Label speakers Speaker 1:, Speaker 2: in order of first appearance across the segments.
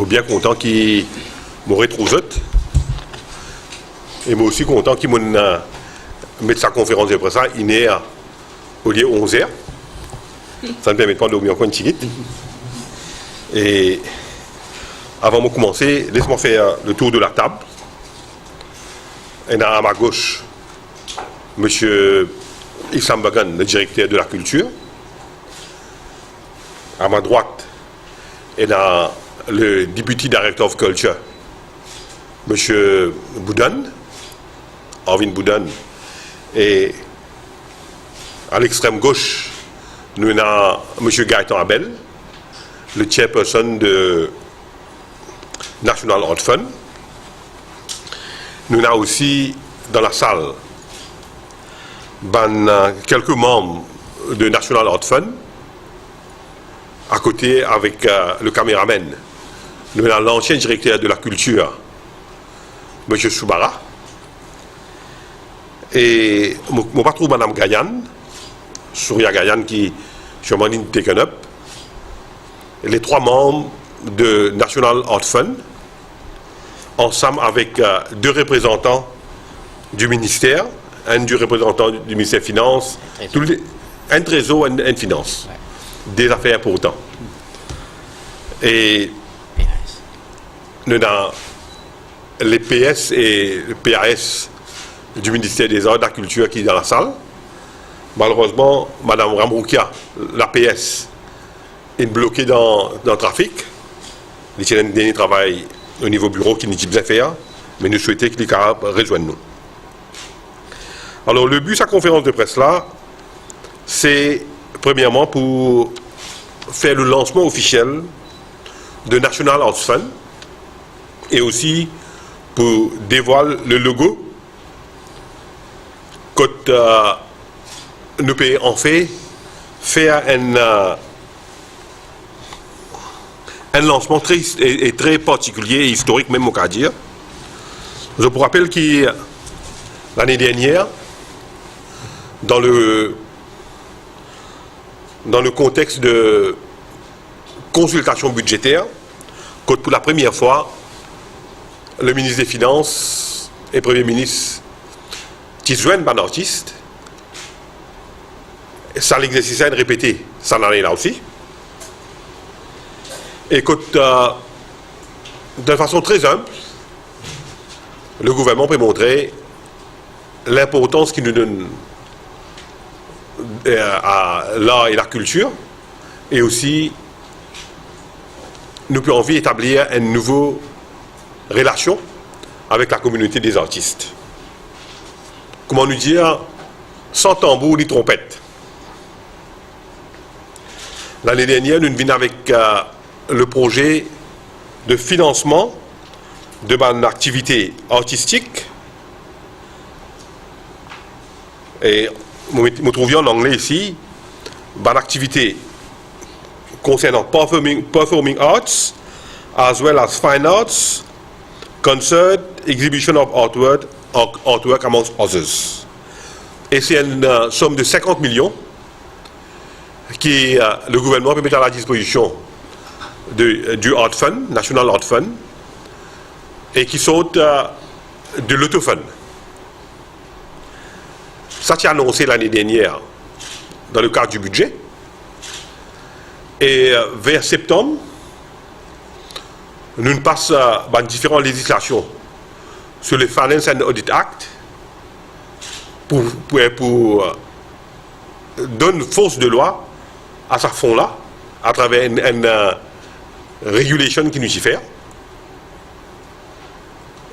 Speaker 1: bien content qu'il m'aurait trouvé. Et moi aussi content qu'il m'a mis sa conférence de presse il est au lieu 11h. Ça me permet de dormir encore une petite. Et avant de commencer, laisse-moi faire le tour de la table. Et à ma gauche, M. Issam Bagan, le directeur de la culture. À ma droite, il y a le Deputy Director of Culture, M. Boudan, Arvin Boudan. Et à l'extrême gauche, nous avons M. Gaëtan Abel, le chairperson de National Art Fund. Nous avons aussi dans la salle quelques membres de National Art Fund. À côté, avec le caméraman, nous avons l'ancien directeur de la culture, M. Soubara. Et mon patron, Mme Gayan, Souria Gayan, qui sur mon ligne Taken Up. Et les 3 membres de National Art Fund, ensemble avec 2 représentants du ministère, un du représentant du ministère des Finances, un trésor et une finance. Des affaires importantes. Et nous avons les PS et le PAS du ministère des Arts et de la Culture qui est dans la salle. Malheureusement, Mme Ramroukia, la PS, est bloquée dans le trafic. Il y a un dernier travail au niveau bureau qui n'est pas faire, mais nous souhaitons qu'il rejoigne nous. Alors, le but de sa conférence de presse là, c'est premièrement pour faire le lancement officiel de National Arts Fund et aussi pour dévoiler le logo que nous pouvons en faire un lancement très particulier et historique, même au cas dire. Je vous rappelle que l'année dernière, dans le contexte de consultation budgétaire, que pour la première fois, le ministre des Finances et le Premier ministre qui joignent un artiste, ça l'exercice est répété, ça en est là aussi. Et que de façon très humble, le gouvernement peut montrer l'importance qu'il nous donne à l'art et la culture, et aussi nous pouvons envie d'établir une nouvelle relation avec la communauté des artistes. Comment nous dire, sans tambour ni trompette. L'année dernière, nous venons avec le projet de financement de mon activité artistique. Et nous trouvions en anglais ici, mon activité concernant performing arts, as well as fine arts, concert, exhibition of artwork amongst others. Et c'est une somme de 50 millions qui le gouvernement peut mettre à la disposition du Art Fund, National Art Fund, et qui sont de l'autofund. Ça s'est annoncé l'année dernière dans le cadre du budget. Et vers septembre, nous passons à différentes législations sur le Finance and Audit Act pour donner force de loi à ce fonds-là à travers une régulation qui nous y fait.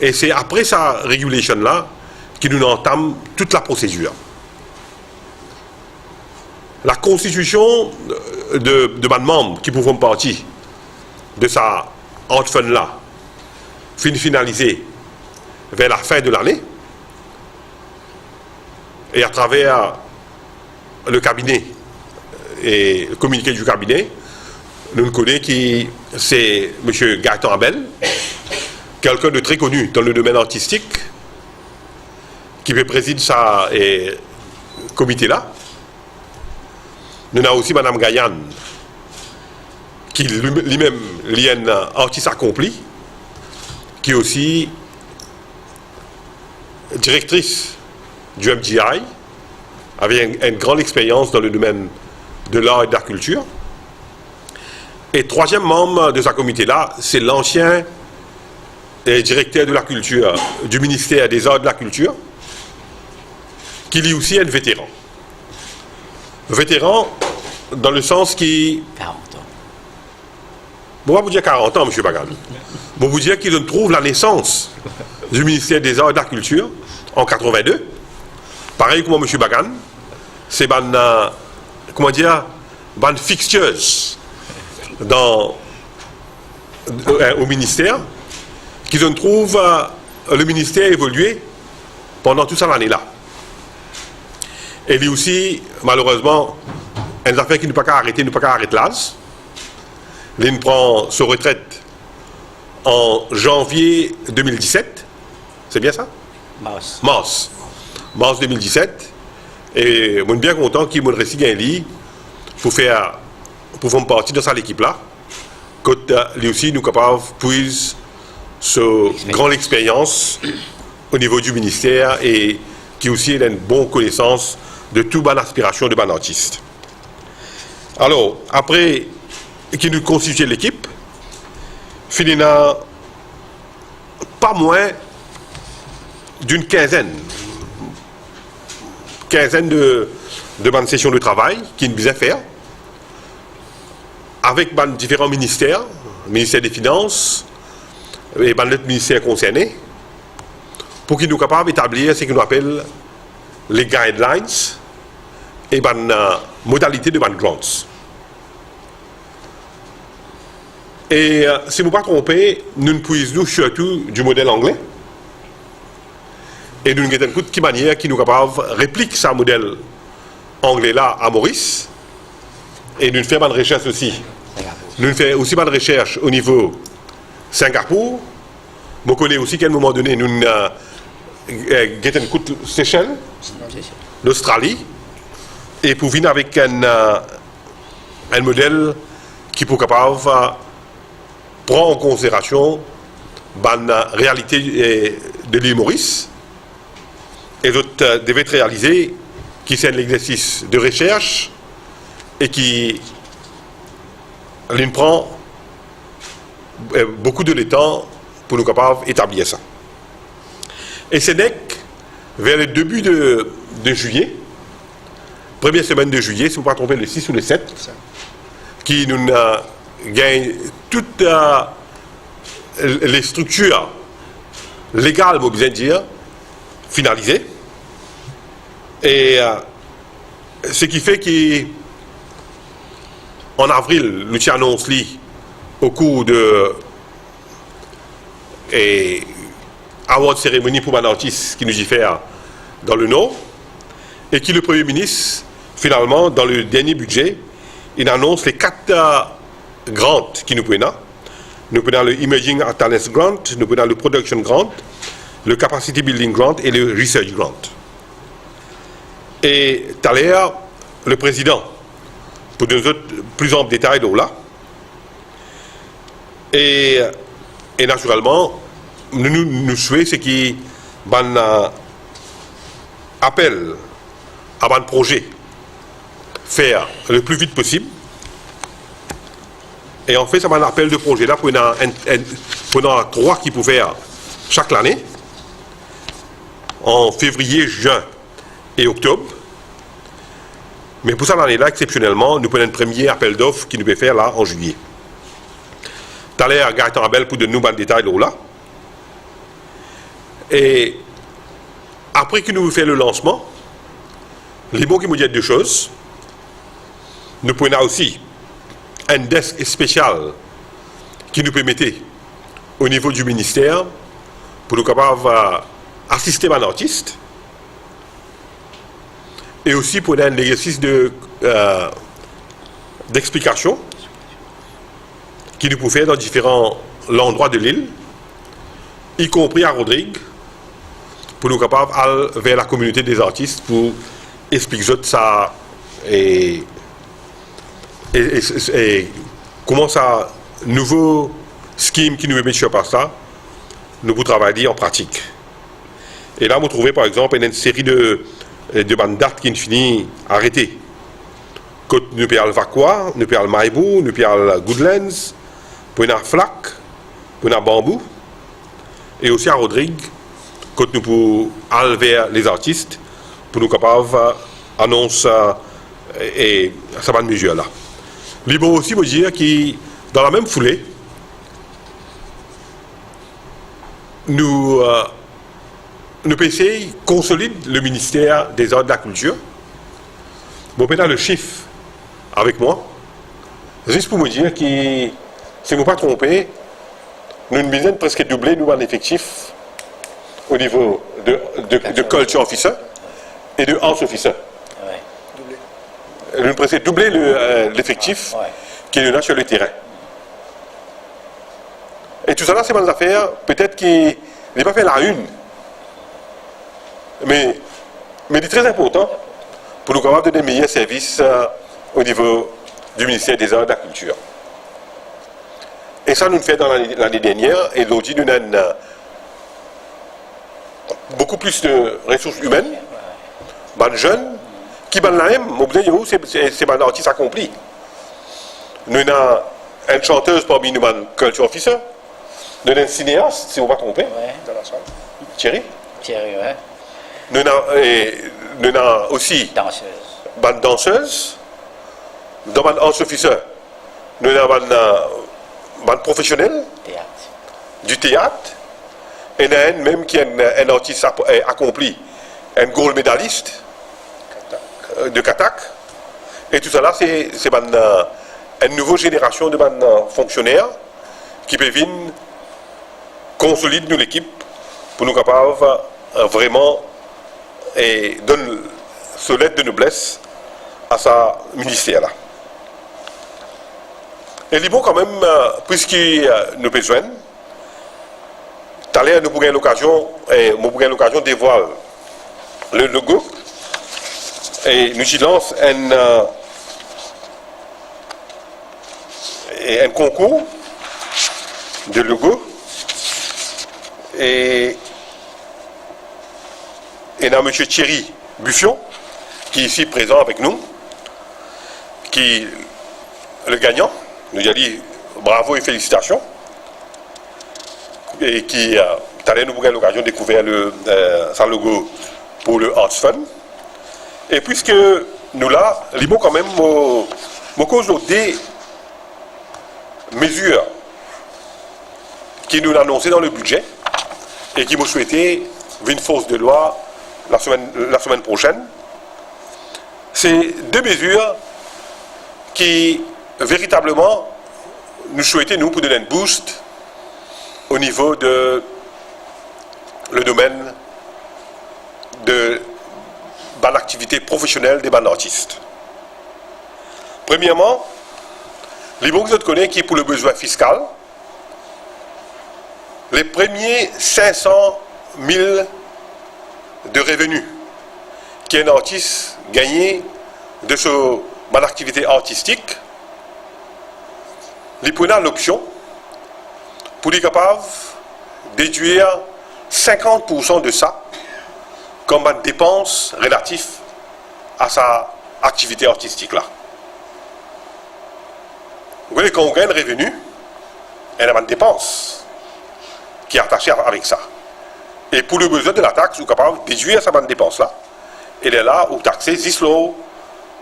Speaker 1: Et c'est après sa régulation-là qui nous entame toute la procédure. La constitution de mes membres qui font partie de sa Art Fund-là finalisée vers la fin de l'année et à travers le cabinet et le communiqué du cabinet, nous connaissons qui c'est M. Gaëtan Abel, quelqu'un de très connu dans le domaine artistique, qui préside ce comité-là. Nous avons aussi Mme Gayan, qui lui-même est un artiste accompli, qui est aussi directrice du MGI, avec une grande expérience dans le domaine de l'art et de la culture. Et troisième membre de sa comité-là, c'est l'ancien directeur de la culture du ministère des Arts et de la Culture, qui lui aussi est un vétéran. Vétéran dans le sens qui...
Speaker 2: 40 ans.
Speaker 1: Bon, on va vous dire 40 ans, M. Bagan. Bon, vous dire qu'il trouve la naissance du ministère des Arts et de la Culture en 82. Pareil comme M. Bagan. C'est comment dire, ban fixtures au ministère, qui se trouve le ministère évoluer pendant toute cette année-là. Et lui aussi, malheureusement, une affaire qui ne peut pas arrêter, l'âge. Il prend sa retraite en janvier 2017. C'est bien ça? Mars 2017. Et je suis bien content qu'il me récite un lit pour faire partie de cette équipe-là. Quand lui aussi, nous sommes capables de ce grande expérience au niveau du ministère et qui aussi a une bonne connaissance de toute bonne aspiration de bon artiste. Alors, après qui nous constitue l'équipe, il n'a pas moins d'une quinzaine de bonnes sessions de travail qui nous faisait faire avec différents ministères, le ministère des Finances et les ministères concernés, pour qu'ils nous capables d'établir ce que nous appelle les guidelines et les modalités de grants. Et si je ne me pas trompé, nous ne puisons surtout du modèle anglais. Et nous avons une toute manière qui nous capable de répliquer ce modèle anglais-là à Maurice. Et nous faisons une recherche aussi. Nous faisons aussi une recherche au niveau Singapour. Je connais aussi qu'à un moment donné, nous avons une coup de Seychelles, l'Australie. Et pour venir avec un modèle qui peut capable prendre en considération la réalité de l'île Maurice. Et d'autres devaient être réalisés, qui c'est l'exercice de recherche et qui prend beaucoup de temps pour nous capables d'établir ça. Et c'est donc vers le début de juillet, première semaine de juillet, si vous ne me pas tromper, le 6 ou le 7, qui nous gagne toutes les structures légales, vous besoin de dire, finalisées. Et ce qui fait qu'en avril, nous annonce au cours de award cérémonie pour un artiste qui nous y fait dans le Nord, et qui le Premier ministre, finalement, dans le dernier budget, il annonce les 4 grants qui nous prennent. Nous prenons le Emerging Talents Grant, nous prenons le Production Grant, le Capacity Building Grant et le Research Grant. Et tout à l'heure, le président, pour donner plus en détail là. Et naturellement, nous souhaitons ce qui appelle à un projet faire le plus vite possible. Et en fait, ça m'a un appel de projet là pour 3 qui peuvent faire chaque année, en février, juin et octobre. Mais pour cette année-là, exceptionnellement, nous prenons un premier appel d'offres qui nous peut faire là en juillet. Tout à l'heure, Gaëtan Abel pour de nous des détails là. Et après que nous faisons le lancement, les mots qui nous disent 2 choses. Nous prenons aussi un desk spécial qui nous permettait, au niveau du ministère, pour nous capables d'assister à un artiste, et aussi pour un exercice d'explication qui nous peut faire dans différents endroits de l'île, y compris à Rodrigue, pour nous capables d'aller vers la communauté des artistes pour expliquer ça et comment ça, nouveau scheme qui nous met sur place là, nous pouvons travailler en pratique. Et là, vous trouvez par exemple une série de bandes dates qui ne finit arrêtées. Côte nous payons le Vacois, nous payons le Maïbou, nous payons le Goodlands, pour une flac, pour une bambou, et aussi à Rodrigue, quand nous pouvons aller vers les artistes, pour nous capables d'annoncer et ça va de mesure là. Libre aussi vous dire que dans la même foulée, nous PC consolide le ministère des Arts et de la Culture. Bon, maintenant le chiffre avec moi, juste pour me dire que, si je ne me pas trompé, nous avons besoin de presque doubler nous en effectif au niveau de culture officer et de arts officer. Nous avons presque doubler l'effectif qui est là sur le terrain. Et tout ça là, c'est une affaire, peut-être qu'il n'est pas fait la une, mais il est très important pour nous capables de donner meilleurs services au niveau du ministère des Arts et de la Culture. Et ça, nous le faisons dans l'année dernière, et l'autre, nous avons beaucoup plus de ressources humaines, des jeunes, qui sont là même, c'est des artistes accomplis. Nous avons une chanteuse parmi nous, un culture officer, nous avons un cinéaste, si vous ne me trompez, dans la salle. Thierry, ouais. Nous avons aussi une danseuse, dans un arts officer, nous avons un professionnel du théâtre, et nous avons même qui est un artiste accompli, un gold médailliste de Katak. Et tout ça là, c'est une nouvelle génération de fonctionnaires qui peuvent venir consolider nous l'équipe pour nous capables vraiment et donner ce lettre de noblesse à sa ministère là. Et il est bon quand même, puisqu'il nous besoin, tout à l'heure nous pourrons l'occasion de dévoiler le logo et nous y lance un concours de logo et il y a M. Thierry Buffion qui est ici présent avec nous, qui est le gagnant. Nous a dit bravo et félicitations. Et qui, tout à l'heure, nous aurons l'occasion de découvrir son logo pour le Arts Fund. Et puisque nous là, il faut quand même me cause des mesures qui nous annoncées dans le budget et qui me souhaitaient une force de loi la semaine prochaine. C'est deux mesures qui véritablement nous souhaitons nous pour donner un boost au niveau de le domaine de l'activité professionnelle des bandes artistes. Premièrement, les banques que vous connaissez qui pour le besoin fiscal, les premiers 500 000 de revenus qu'un artiste gagne de son activité artistique, il prend l'option pour être capable de déduire 50% de ça comme une dépense relative à sa activité artistique là. Vous voyez, quand on gagne un revenu, il y a une dépense qui est attachée avec ça. Et pour le besoin de la taxe, vous êtes capable de déduire cette dépense là. Elle est là où taxer 10 lots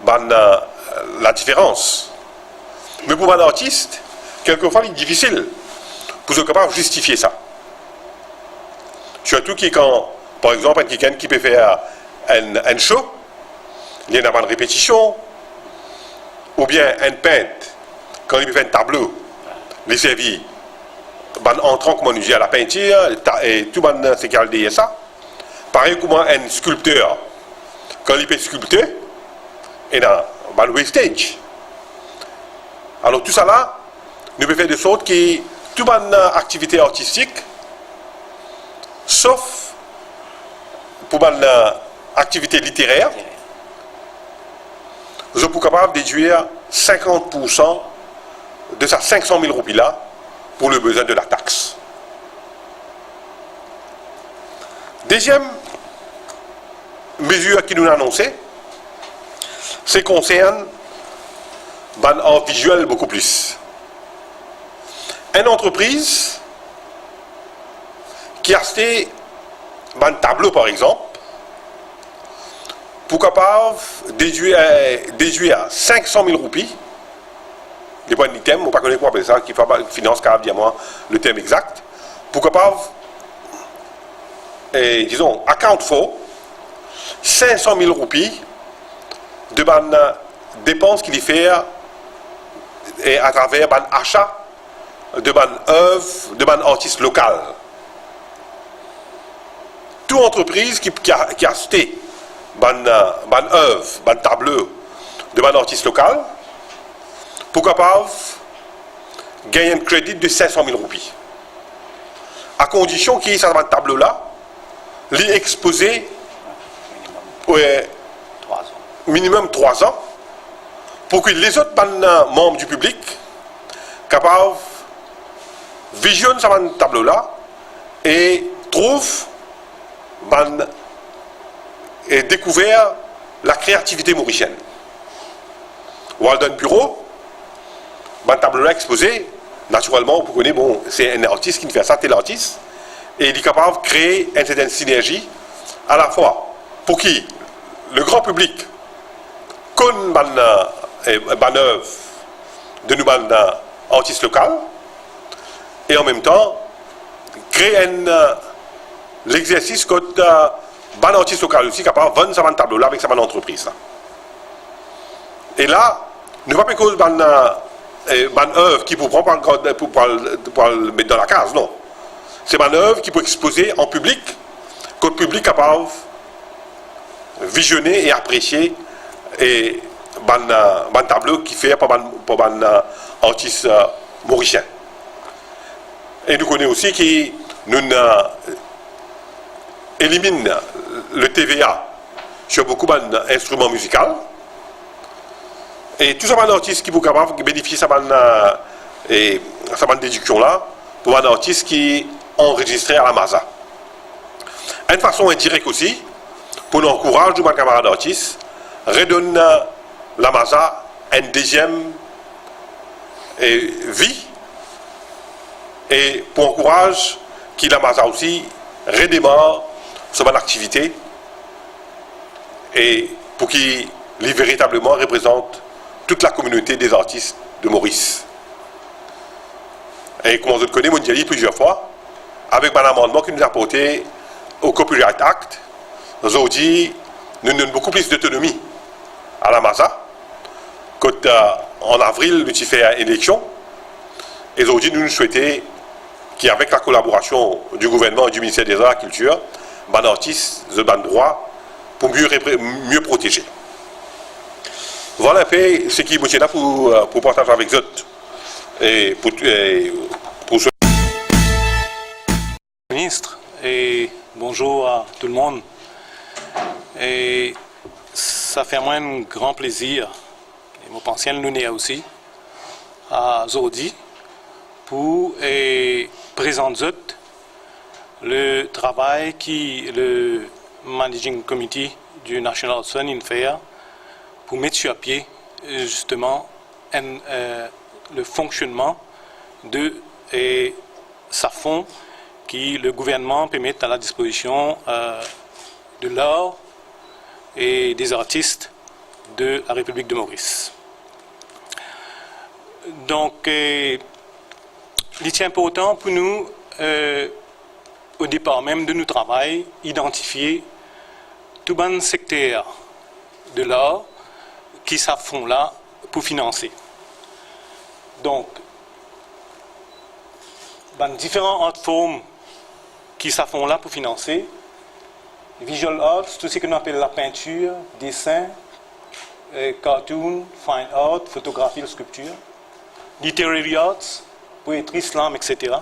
Speaker 1: la différence. Mais pour un artiste, quelquefois, il est difficile pour être capable de justifier ça. Surtout quand, par exemple, quelqu'un qui peut faire un show, il y a une répétition, ou bien un peintre, quand il peut faire un tableau, les servir, entrant comme on dit à la peinture, et tout le monde s'est gardé ça. Pareil comme un sculpteur, quand il peut sculpter, il y a un wastage. Alors tout ça là, nous pouvons faire de sorte que toute bonne activité artistique, sauf pour une activité littéraire, nous sommes capables de déduire 50% de ces 500 000 roupies là pour le besoin de la taxe. Deuxième mesure qui nous a annoncée, c'est concerne un visuel beaucoup plus. Une entreprise qui a acheté un tableau par exemple, pour capable déduire 500 000 roupies, des points d'item, on ne connaît pas appeler ça, qui finance capable dire moi le terme exact, pour capable, disons, account for 500 000 roupies de dépenses qu'il y fait à travers achat de œuvre de artiste local. Toute entreprise qui a acheté œuvre, tableau de artiste local, pour capable gagner un crédit de 500 000 roupies. À condition qu'il y ait ce tableau-là, l'y exposé minimum 3 ans, pour que les autres membres du public capables visionnent ce tableau-là et trouvent et découvert la créativité mauricienne. Walden Bureau, un tableau-là exposé, naturellement, vous connaissez, bon, c'est un artiste qui fait ça, tel artiste, et il est capable de créer une certaine synergie, à la fois pour qui le grand public connaît une œuvre de nous artistes locaux, et en même temps, créer l'exercice que un artiste local aussi capable de vendre ce tableau-là avec sa entreprise. Et là, ne pas cause une œuvre qui pour le mettre dans la case, non. C'est une œuvre qui peut exposer en public, que le public est capable de visionner et apprécier et un tableau qui fait pour un artiste mauricien. Et nous connaissons aussi que nous éliminons le TVA sur beaucoup d'instruments musicaux. Et tout ça, un artiste qui est capable de bénéficier de cette déduction-là pour un artiste qui est enregistré à la MASA. Une façon indirecte aussi, pour nous encourager, nos camarades artistes, redonne la MASA une deuxième vie et pour encourager que la MASA aussi redémarre sur son activité et pour qu'il véritablement représente toute la communauté des artistes de Maurice. Et comme vous le connaissez, je l'ai dit plusieurs fois, avec un amendement qui nous a apporté au Copyright Act, nous avons dit nous donnons beaucoup plus d'autonomie à la MASA. Quand en avril, nous avons fait une élection, et nous avons dit nous souhaitons qu'avec la collaboration du gouvernement et du ministère des Arts et de la Culture, les artistes aient le droit pour mieux protéger. Voilà un peu ce qui est là pour partager avec vous et pour ce
Speaker 2: ministre et bonjour à tout le monde. Et ça fait moi un grand plaisir, et mon ancien Lunéa aussi, à Zodi pour présenter le travail qui le Managing Committee du National Arts Fund fait pour mettre sur pied justement le fonctionnement de sa fonds qui le gouvernement peut mettre à la disposition de l'art et des artistes de la République de Maurice. Donc, il est important pour nous, au départ même de nos travail, identifier tout bon secteur de l'art qui s'affont là pour financer. Donc, différents art formes qui s'affont là pour financer. Visual arts, tout ce qu'on appelle la peinture, dessin, cartoon, fine art, photographie, sculpture. Literary arts, poétrie, slam, etc.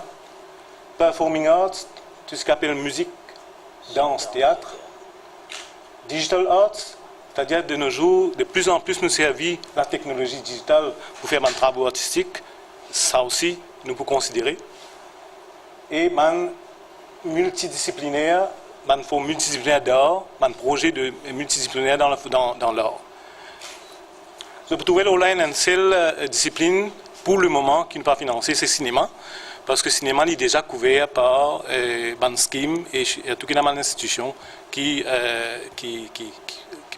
Speaker 2: Performing arts, tout ce qu'on appelle musique, danse, théâtre. Digital arts, c'est-à-dire de nos jours, de plus en plus nous servir la technologie digitale pour faire des travaux artistiques, ça aussi, nous pouvons considérer. Et man multidisciplinaire, man faut multidisciplinaire d'art, man projet de multidisciplinaire dans l'art. Je peux trouver online une seule discipline pour le moment qui n'est pas financée, c'est le cinéma. Parce que le cinéma est déjà couvert par ban scheme et toute une institution qui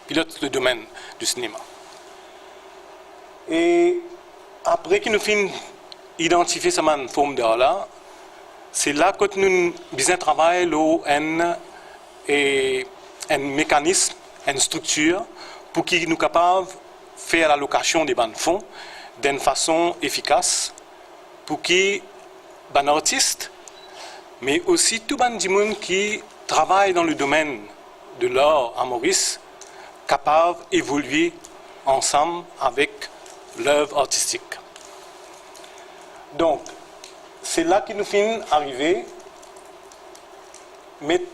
Speaker 2: pilote le domaine du cinéma. Et après que nous finissons d'identifier cette forme d'art-là, c'est là que nous besoin travailler un mécanisme, une structure pour qu'il nous capable de faire l'allocation des fonds d'une façon efficace pour que les artistes, mais aussi tout le monde qui travaille dans le domaine de l'art à Maurice, capable d'évoluer ensemble avec l'œuvre artistique. Donc, c'est là que nous finissons arriver à mettre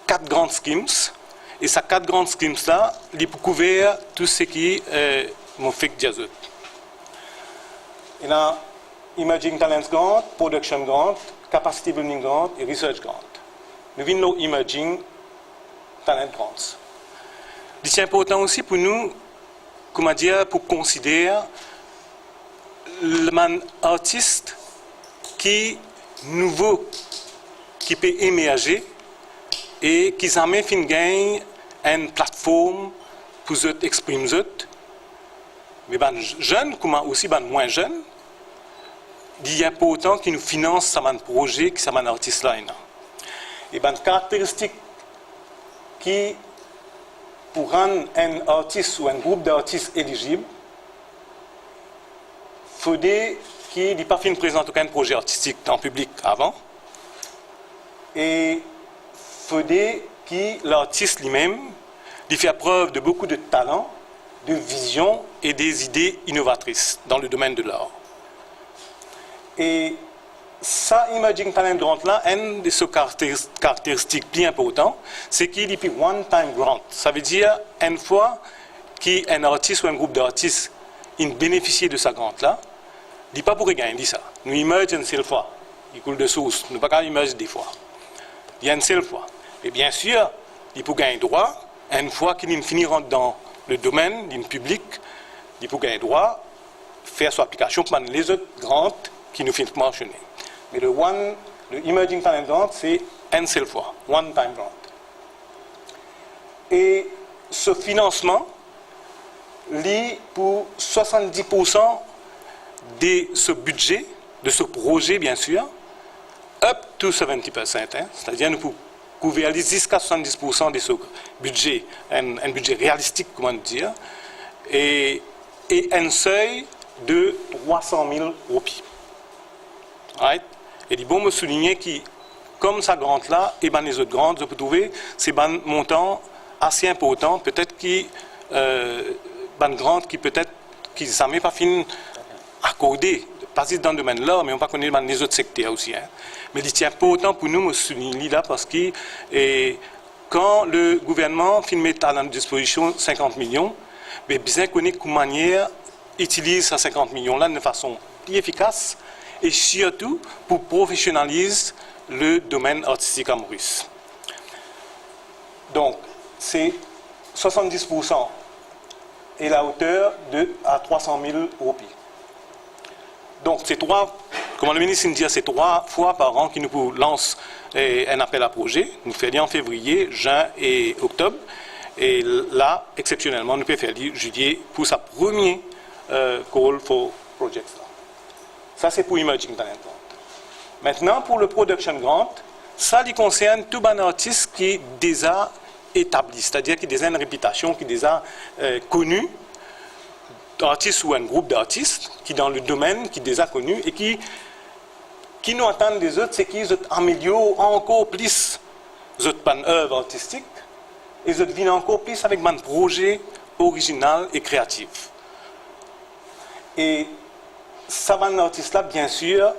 Speaker 2: 4 grandes schemes. Et ces 4 grandes schemes-là, ils peuvent couvrir tout ce qui est mon fait jazz. Il y a Emerging Talents Grant, Production Grant, Capacity Building Grant et Research Grant. Nous venons nos Emerging Talent Grants. C'est important aussi pour nous, comment dire, pour considérer l'artiste qui nouveau, qui peut émerger et qui jamais fin gagne une plateforme pour exprimer mais les jeunes, comme aussi les moins jeunes, il est important qu'ils nous financent ce projet qui sont artistes là. Et les caractéristiques qui pour rendre un artiste ou un groupe d'artistes éligible, il faudrait qu'il n'ait pas fait présenter aucun projet artistique en public avant. Et il faudrait que l'artiste lui-même fasse preuve de beaucoup de talent, de vision et des idées innovatrices dans le domaine de l'art. Et ça, Emerging Talent Grant là, une de ses caractéristiques plus importantes, c'est qu'il est one-time grant. Ça veut dire, une fois qu'un artiste ou un groupe d'artistes bénéficie de sa grant là, il n'est pas pour gagner, dit ça. Nous émergeons une seule fois. Il coule de source. Nous ne pouvons pas émerger des fois. Il y a une seule fois. Et bien sûr, il peut gagner droit. Une fois qu'il finira dans le domaine du public, il peut gagner droit, faire son application pour les autres grants qui nous finissent mentionner. Mais le Emerging Talent Grant, c'est une seule fois, one-time grant. Et ce financement lie pour 70% de ce budget, de ce projet bien sûr, up to 70%, c'est-à-dire nous pouvons couvrir jusqu'à 70% de ce budget, un budget réalistique, comment dire, et un seuil de 300 000 roupies. Right? Et il faut me souligner que, comme sa grande là, et ben les autres grandes, je peux trouver, c'est un montant assez important, peut-être qui une grande qui peut-être qui jamais pas fini accordé, pas dans le domaine là, mais on pas connaître les autres secteurs aussi. Hein. Mais il est important pour nous me souligner là parce que quand le gouvernement met à notre disposition 50 millions, mais bien connaître comment manière utilise ces 50 millions là de façon plus efficace. Et surtout pour professionnaliser le domaine artistique à Maurice. Donc, c'est 70% et la hauteur à 300 000 roupies. Donc, c'est comme le ministre dit, c'est 3 fois par an que nous lançons un appel à projet. Nous faisons en février, juin et octobre. Et là, exceptionnellement, nous pouvons faire juillet pour sa première call for projects. Ça, c'est pour Emerging Talent Grant. Maintenant, pour le Production Grant, ça lui concerne tout un artiste qui est déjà établi, c'est-à-dire qui a déjà une réputation, qui est déjà connu, artiste ou un groupe d'artistes qui est dans le domaine, qui est déjà connu et qui nous attendent des autres, c'est qu'ils améliorent encore plus leur œuvre artistique et ils viennent encore plus avec un projet original et créatif. Et ça va artiste là, bien sûr,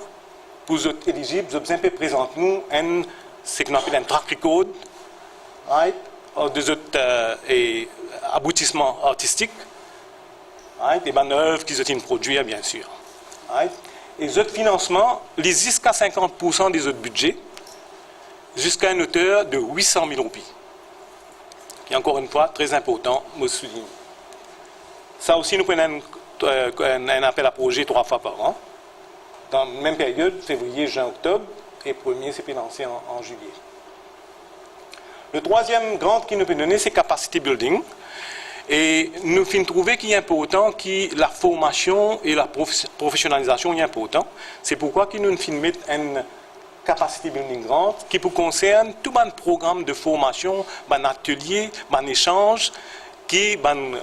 Speaker 2: pour les éligibles, vous avez présenter nous ce qu'on appelle un track record, right, des autres aboutissements artistiques, right, et des œuvres qu'ils ont produites, bien sûr. Right. Et les autres financements, les jusqu'à 50% des autres budgets, jusqu'à une hauteur de 800 000 roupies. Et encore une fois, très important, me souligne. Ça aussi, nous prenons un appel à projet 3 fois par an. Dans la même période, février, juin, octobre, et premier, c'est financé en juillet. Le troisième grant qui nous peut donner, c'est Capacity Building. Et nous finissons trouver qu'il est important que la formation et la professionnalisation est important. C'est pourquoi nous finissons mettre un Capacity Building Grant qui concerne tout un programme de formation, un atelier, un échange, qui est une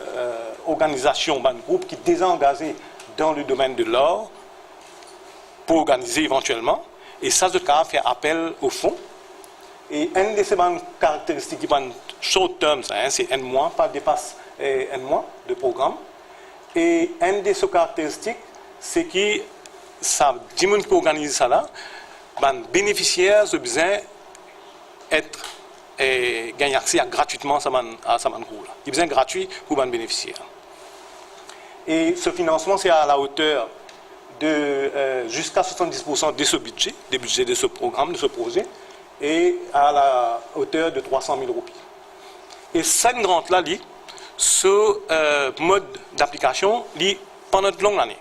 Speaker 2: organisation, un groupe qui est déjà engagé dans le domaine de l'art pour organiser éventuellement. Et ça, ce cas, fait appel au fonds. Et une de ces caractéristiques qui est short term, c'est un mois, pas dépasse un mois de programme. Et une de ces caractéristiques, c'est que ça, 10 personnes qui organisent ça là, les bénéficiaires ont besoin d'être gagner accès gratuitement à ce cours. Il y a besoin gratuit pour les bénéficiaires. Et ce financement, c'est à la hauteur de jusqu'à 70% de ce budget, des budgets de ce programme, de ce projet, et à la hauteur de 300 000 roupies. Et cette grande-là, ce mode d'application, pendant une longue année.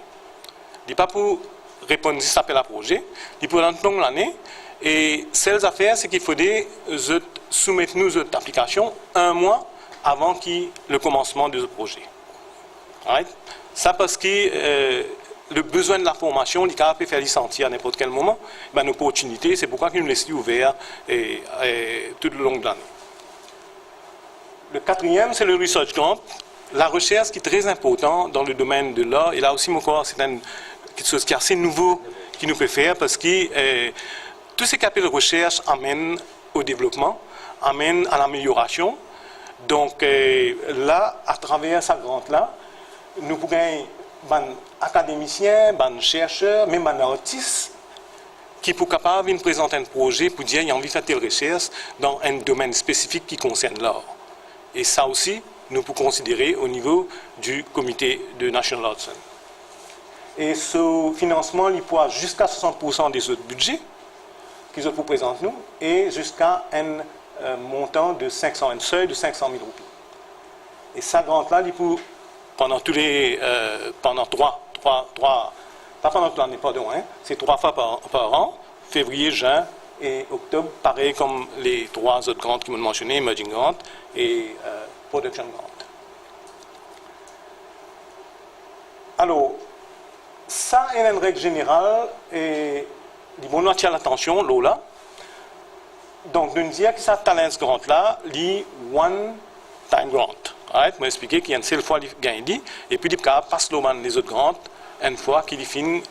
Speaker 2: Il n'est pas pour répondre à cet appel à projet, il est pour une longue année. Et celles affaires, c'est qu'il faudrait soumettre nous cette application un mois avant le commencement de ce projet. Right? Ça parce que le besoin de la formation, il peut faire sentir à n'importe quel moment, une opportunité, c'est pourquoi nous laissons ouvert tout le long de l'année. Le quatrième, c'est le Research Grant. La recherche qui est très importante dans le domaine de l'art, et là aussi, encore, c'est quelque chose qui est assez nouveau qui nous peut faire parce que tout ce qu'appelle recherche amène au développement, amène à l'amélioration. Donc là, à travers cette grande-là, nous pouvons des académiciens, des chercheurs, même des artistes qui sont capables de présenter un projet pour dire qu'il y a envie de faire telle recherche dans un domaine spécifique qui concerne l'art. Et ça aussi, nous pouvons considérer au niveau du comité de National Arts Fund. Et ce financement, il peut jusqu'à 60% des autres budgets qu'ils vous présentent nous, et jusqu'à un montant de 500, un seuil de 500 000 roupies. Et ça, grande-là, il peut, pendant pas pendant toute l'année, pardon, c'est 3 fois par an, février, juin et octobre, pareil comme les 3 autres grants qui m'ont mentionné, Emerging Grant et Production Grant. Alors, ça est une règle générale et on attire l'attention, là. Donc, nous disons que ça Talents Grant là, c'est one time grant. Right? Je vais expliquer qu'il y a une seule fois qu'il gagne, et puis il passe les autres grants une fois qu'il finit.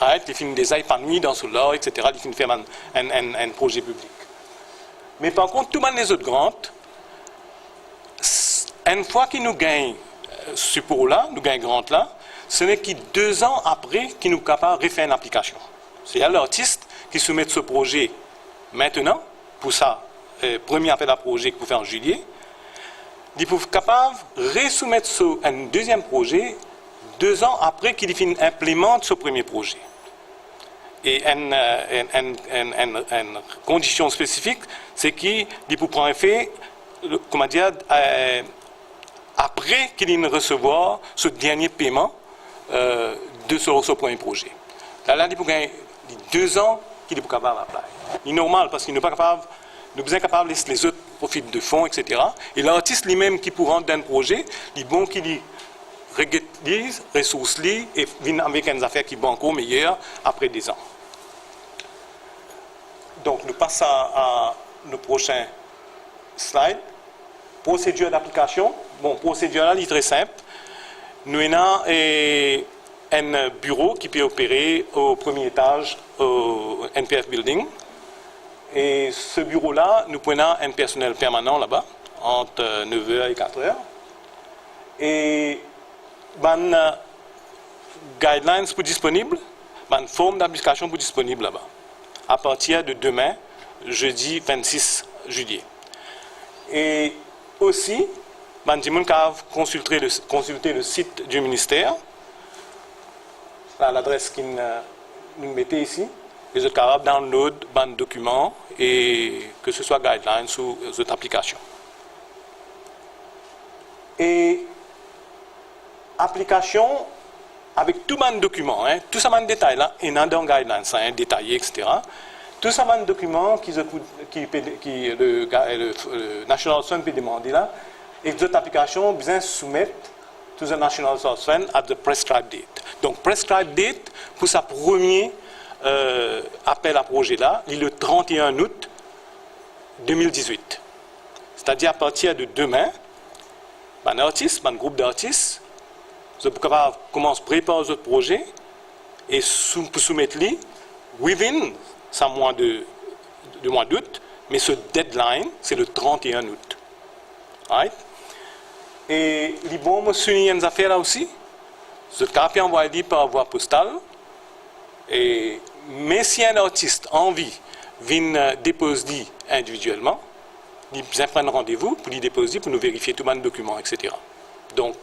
Speaker 2: Right? Il finit déjà épanoui dans ce lot, etc. Il finit faire un projet public. Mais par contre, tous les autres grants, une fois qu'ils nous gagnent ce support-là, nous gagnent grant là, ce n'est que 2 ans après qu'ils nous sont capables de refaire une application. C'est l'artiste qui soumet ce projet maintenant, pour ça, premier appel à projet qu'il faut faire en juillet, ils peuvent être capables de resoumettre un deuxième projet 2 ans après qu'il implémente ce premier projet. Et une condition spécifique, c'est qu'il peut prendre effet, comment dire, après qu'il recevoir ce dernier paiement de ce premier projet. Là, il peut gagner 2 ans qu'il est capable d'appliquer. C'est normal parce qu'il n'est pas capable, nous sommes capables de laisser les autres profitent de fonds, etc. Et l'artiste lui-même qui pourra rentrer dans un projet, il est bon qu'il regarde ressources et vient avec une affaire qui est encore meilleure après 2 ans. Donc, nous passons à le prochain slide. Procédure d'application. Bon, procédure là, est très simple. Nous avons un bureau qui peut opérer au premier étage au NPF Building. Et ce bureau-là, nous prenons un personnel permanent là-bas, entre 9h et 4h. Et les guidelines sont disponibles, les formes d'application sont disponibles là-bas, à partir de demain, jeudi 26 juillet. Et aussi, les gens peuvent consulter le site du ministère l'adresse qui nous mettez ici. Vous êtes capable de download un document et que ce soit guidelines ou cette application. Et application avec tout le document, tout ça de détail là, et dans les guidelines détaillé, etc. Tout ça de documents le National Fund peut demander là, et cette application besoin soumettre to the National Source Fund at the prescribed date. Donc prescribed date pour sa premier appel à projet là, il est le 31 août 2018. C'est-à-dire à partir de demain, un artiste, un groupe d'artistes, vous êtes capable de commencer à préparer ce projet et pour soumettre lui within ce mois de mois d'août, mais ce deadline, c'est le 31 août. Right? Et les bons me soulignent une affaire là aussi. Ce cap est envoyé par voie postale. Et mais si un artiste a envie de déposer individuellement, il vient prendre rendez-vous pour lui déposer, pour nous vérifier tous les documents, etc. Donc,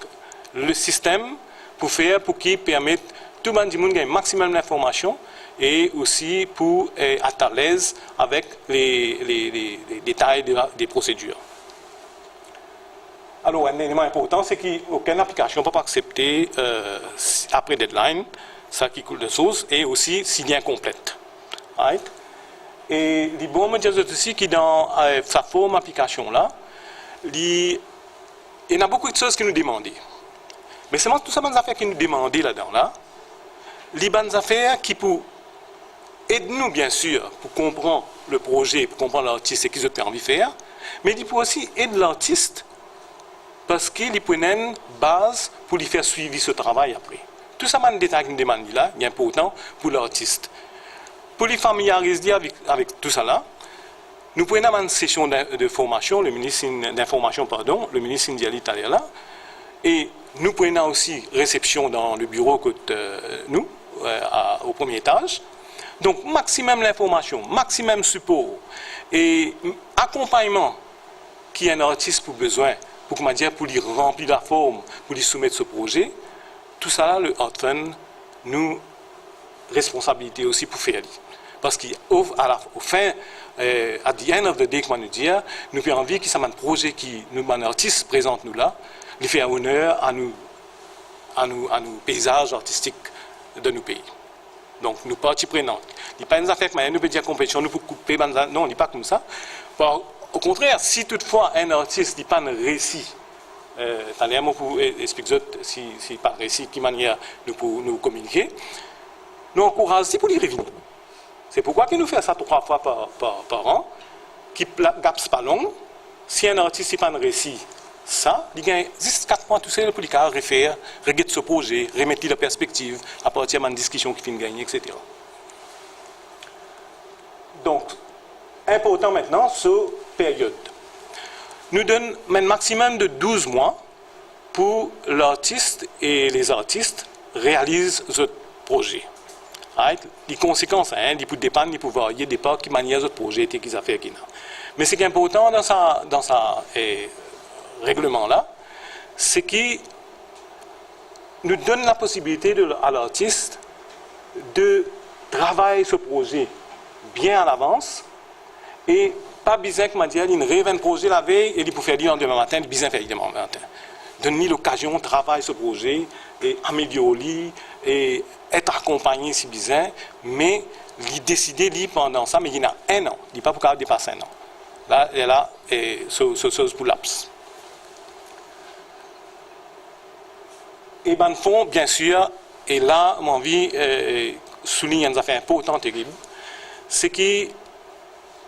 Speaker 2: le système pour faire, pour qu'il permette tout le monde de gagner un maximum d'informations et aussi pour être à l'aise avec les détails des procédures. Alors, un élément important, c'est qu'aucune application ne peut pas accepter après deadline, ça qui coule de source, et aussi s'il est incomplète. Right? Et les bons me disent aussi que dans sa forme application-là, il y a beaucoup de choses qui nous demandent. Mais c'est tout ça, les affaires qui nous demandent là-dedans, là, les bonnes affaires qui pour aider nous, bien sûr, pour comprendre le projet, pour comprendre l'artiste et ce qu'ils ont envie de faire, mais il peut aussi aider l'artiste parce qu'il peut une base pour lui faire suivre ce travail après. Tout ça, les détails qui nous demandent là, il est important pour l'artiste. Pour les familiariser avec tout ça là, nous prenons une session de formation, le ministre d'information, pardon, le ministre Indiali est là, et nous prenons aussi réception dans le bureau que nous, au premier étage. Donc, maximum l'information, maximum support et accompagnement qui un artiste pour besoin, pour lui remplir la forme, pour lui soumettre ce projet. Tout ça là, le Art Fund, nous responsabilité aussi pour faire. Parce qu'au fin, à the end of the day, comment nous dire, nous avons envie que ça un projet qui nous un artiste présente nous là, lui fait honneur à nos paysages artistiques de nos pays. Donc, nous parties prenantes. Il n'y a pas une affaire que nous pouvons dire compétition, nous pouvons couper, non, il n'est pas comme ça. Au contraire, si toutefois un artiste n'a pas un récit, t'allez pour expliquer si pas récit, qui manière nous communiquer, nous encourageons pour les revenir. C'est pourquoi nous faisons ça 3 fois par an, qui ne gaps pas long. Si un artiste n'a pas un récit, ça, il gagne juste 4 mois tout seul pour lui refaire, regarder ce projet, remettre la perspective à partir d'une discussion qui finit gagner, etc. Donc, important maintenant, cette période. Nous donne un maximum de 12 mois pour l'artiste et les artistes réalisent ce projet. Right? Les conséquences, ils peuvent dépendre, ils peuvent varier, dépendre de manière ce projet et qu'ils affaires qu'il a. Mais ce qui est important dans sa règlement-là, c'est qu'il nous donne la possibilité à l'artiste de travailler ce projet bien à l'avance et pas besoin que il rêve un projet la veille et il peut faire demain matin, il besoin faire demain matin. Donner l'occasion de travailler ce projet et améliorer et être accompagné si besoin, mais il décider pendant ça, mais il y a 1 an, il n'est pas pour dépasser 1 an. Là, il y a là, ce chose pour laps. Et ben fond, bien sûr, et là, mon envie souligne une affaire importante et terrible, c'est que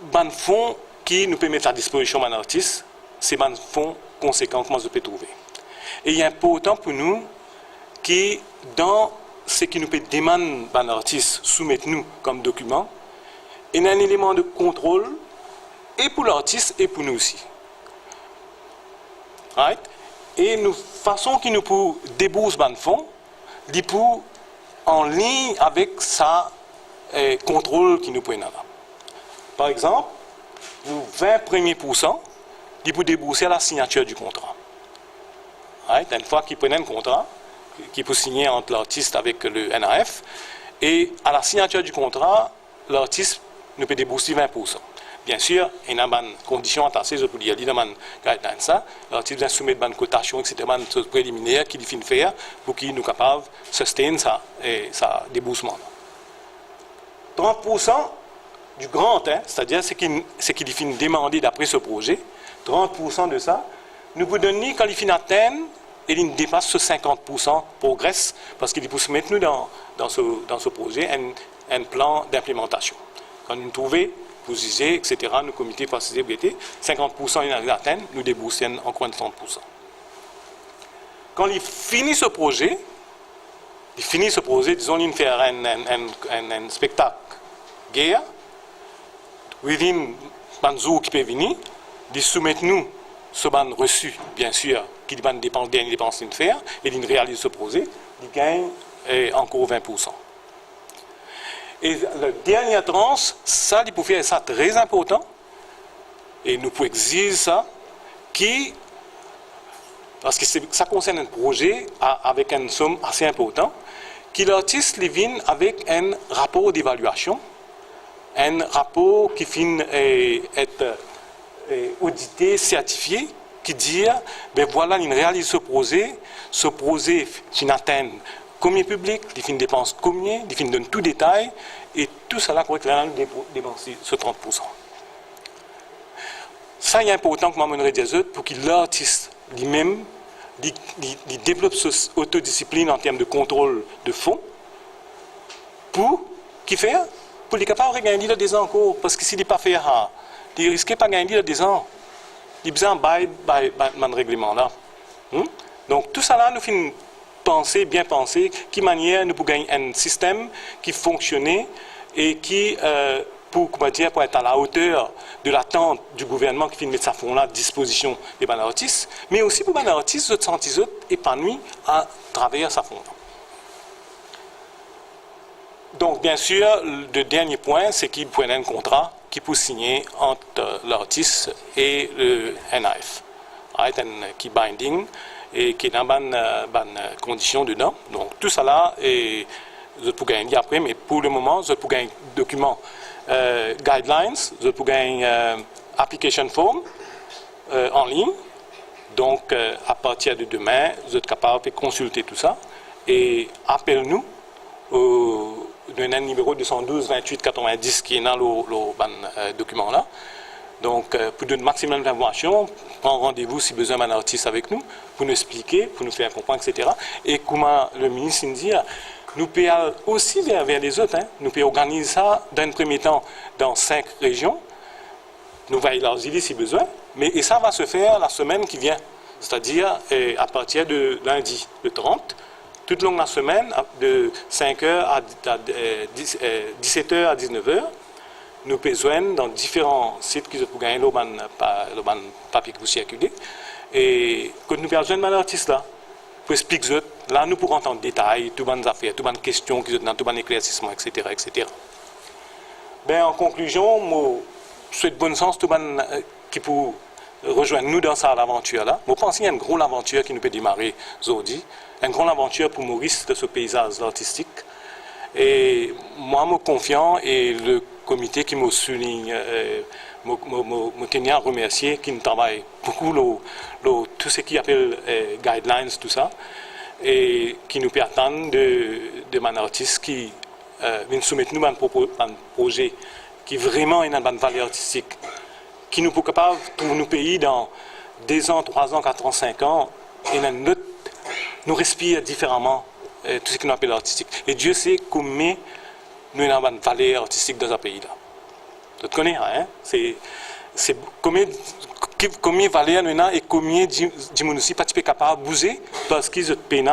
Speaker 2: ben fond qui nous peut mettre à disposition d'un artiste, c'est ben fond conséquent comment je peux trouver. Et il est important pour nous que dans ce qui nous peut demander d'un artiste, soumettre nous comme document, il y a un élément de contrôle et pour l'artiste et pour nous aussi. Right? Et nous façon qui nous peut débourser ban fonds, il peut en ligne avec sa contrôle qui nous peut avoir. Par exemple, nous 20 premiers pourcents, il peut débourser à la signature du contrat. Right? Une fois qu'il prennent un contrat, qui peut signer entre l'artiste avec le NAF. Et à la signature du contrat, l'artiste ne peut débourser 20%. Bien sûr, il y a des conditions attachées, je peux dire, il y a des guidelines, ça. L'artiste vient soumettre des cotations, etc., des choses préliminaires qu'il finit faire pour qu'il soit capable de soutenir sa déboursement. 30% du grand, c'est-à-dire ce qu'il finit demander d'après ce projet, 30% de ça, nous vous donnons quand il finit atteindre, et il dépasse ce 50% progresse, parce qu'il faut se mettre nous dans ce projet un plan d'implémentation. Quand nous trouvons, pour juger, etc., nos comités facilités, 50% il a atteint, nous déboursons encore 30%. Quand il finit ce projet, disons, il fait un spectacle guerre, within Banzou qui peut venir, il soumet nous ce ban reçu, bien sûr, qui dépend des dernières dépenses qu'il fait, et il réalise ce projet, il gagne encore 20%. Et la dernière tranche, ça, il peut faire ça très important, et nous pouvons exiger ça, parce que ça concerne un projet avec une somme assez importante, que l'artiste vient avec un rapport d'évaluation, un rapport qui finit être audité, certifié, qui dit, ben voilà, il réalise ce projet, il atteint combien public, il finit dépense combien, il finit donne tout détail, et tout cela correctement dépenser ce 30%. Ça, il est important que je dise pour que l'artiste lui-même développe son autodiscipline en termes de contrôle de fonds, pour qu'il fait, pour les capables de gagner des ans encore, parce que s'il n'est pas fait, il risque pas de gagner des ans. Il a besoin de règlement là. Donc tout ça là, nous finissons bien penser, qui manière nous pouvons gagner un système qui fonctionnait et qui, pour être à la hauteur de l'attente du gouvernement qui finit mettre sa fonds là à disposition des artistes, mais aussi pour les artistes de sentir épanouis à travers sa fonds là. Donc, bien sûr, le dernier point, c'est qu'il peut y avoir un contrat qui peut signer entre l'artiste et le NAF. Qui est binding et qui est dans une condition dedans. Donc, tout ça là, je peux gagner après, mais pour le moment, je peux gagner un document guidelines, je peux gagner application form en ligne. Donc, à partir de demain, vous êtes capable de consulter tout ça et appelle-nous au numéro 212 28 90 qui est dans le document là. Donc, pour donner maximum d'informations, prendre rendez-vous si besoin d'un artiste avec nous, pour nous expliquer, pour nous faire comprendre, etc. Et comment le ministre dit, nous pouvons aussi vers les autres, nous pouvons organiser ça dans un premier temps dans 5 régions, nous allons élargir si besoin, et ça va se faire la semaine qui vient, c'est-à-dire à partir de lundi, le 30, toute longue la semaine, de 5h à 17h à 19h, nous besoin dans différents sites qui se peuvent gagner le papier qui vous circuler et que nous besoin d'un artiste là pour expliquer là nous pourrons entendre détails toutes les affaires toutes les questions qui sont tout les éclaircissements etc. Ben en conclusion moi souhaite bonne chance tout le qui pour rejoindre nous dans cette aventure là. Je pense qu'il y a une grande aventure qui nous peut démarrer aujourd'hui, une grande aventure pour Maurice de ce paysage artistique. Et moi, je suis confiant et le comité qui me souligne, me tenir à remercier, qui nous travaille beaucoup, tout ce qui appelle guidelines, tout ça, et qui nous permet attendre de mon artiste qui vient soumettre nous un projet qui vraiment a une bonne valeur artistique, qui nous peut capable pour nos pays dans 2 ans, 3 ans, 4 ans, 5 ans, et nous respire différemment. Tout ce qu'on appelle artistique. Et Dieu sait combien nous avons une valeur artistique dans un pays-là. Tu connais, hein? C'est combien de valeur nous avons et combien de monde aussi pas capable de bouger parce qu'ils ont payé